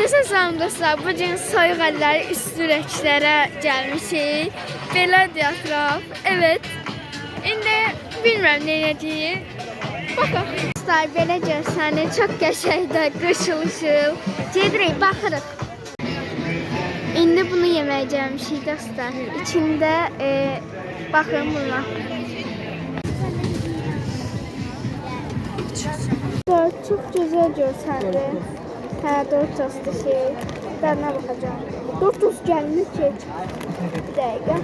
Salam dostlar, bugün soyuq əlləri üstü rəqslərə gəlmişik. Belədir ətraf. Evet. İndi bilmirəm nə edəcəyik. Baxaq. Dostlar, belə görsəniz, çox qəşəngdir, qışıl-ışıl. Gedirik, baxırıq. İndi bunu yeməyə gəlmişik dostlar. İçində baxın buna. Çox gözəl görsəniz. Hə, Doritos şey. Dadına baxacağım. Doritos gəlmir ki. Bir dəqiqə.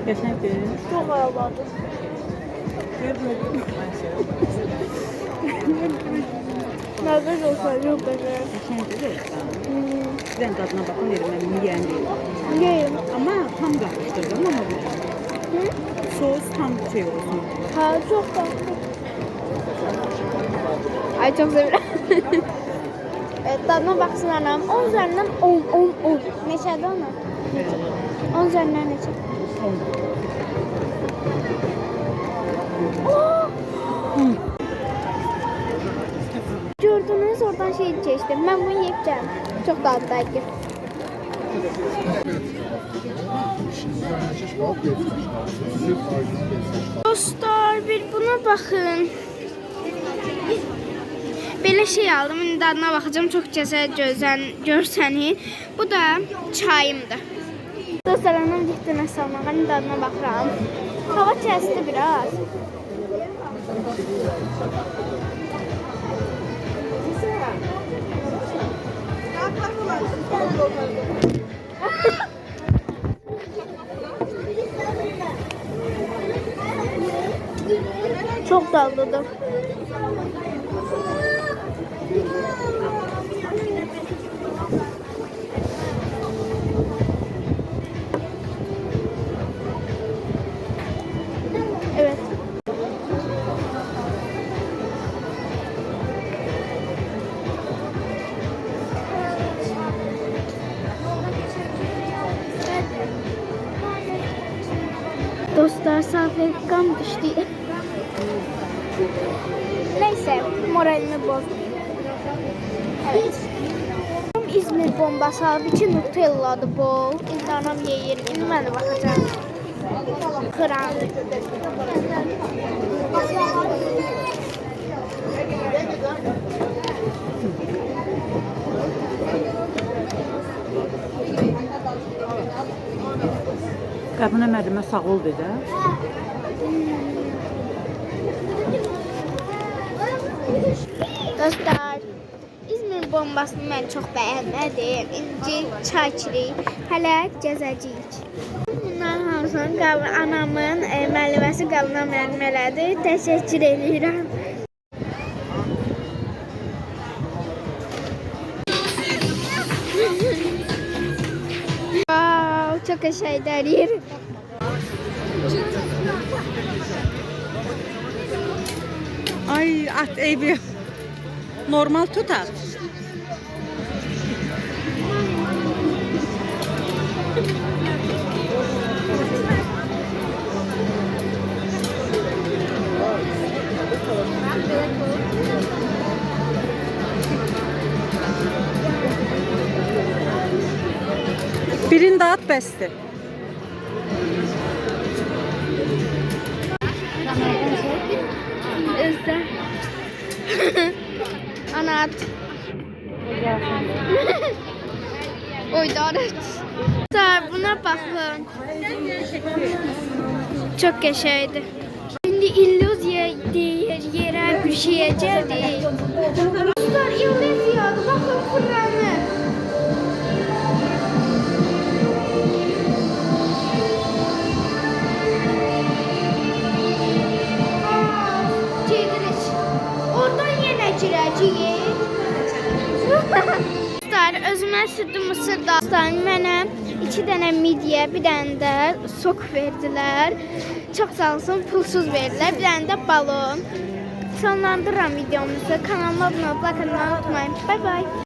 Qəşəngdir. Çox ayalıdır. Nədir olsa, yox qəşəng. Qəşəngdir. Ben tadına bakın derim, ben yiyen değilim. Yeyim. Ama tam karıştırdım ama bu. Sos tam şey olsun. Ha, çok tatlı. Ay çok seviyorum. Evet, tadına baksın anam. 10 üzerinden 10. Neçədir ona? 10 üzerinden neçə? 10. Gördünüz, oradan şey geçtim. Ben bunu yiyeceğim. Çok tatlıydı. Dostlar, bir buna bakın. Belə şey aldım. İndi dadına baxacağım. Çox gözəl görsəniz. Bu da çayımdır. Dostlar, anam getdi nəsə almağa. İndi dadına baxıram. Hava kəsdi biraz. Çok tatlıdır. Evet. Dostlar, safiyetkan düştü. Neyse, moralini bozmayayım. Evet. İzmir bombası halbuki Nutelladı bol. İndi anam yeyir. İndi mən də baxacağım. Kıran. Qapına müəllimə sağ ol dedi. Dostlar, İzmir bombasını mən çox bəyənmədim. İnci çay içirik. Hələ gəzəcəyik. Bunların hamısını anamın müəlliməsi qabına mənim elədi. Təşəkkür edirəm. Wow, çok qəşəngdir yer. Ay at eybi. Normal tut at. Birini dağıt bəsdir. Özde. Anat. Oydarət. Buna baxın. Çox qəşəngdir. İndi illüziya deyir, yerə düşəcəkdir. Dostlar, illüziyadır. Baxın, fırlanır. Oradan yenə girəcəyik. Dostlar, özümə südlü mısır dastan mənə 2 dənə midyə, bir dənə də sok verdilər. Çox sağ olsun, pulsuz verdilər. Bir dənə də balon. Sonlandırıram videomuzu. Kanalıma abunə olmayı unutmayın. Bye bye.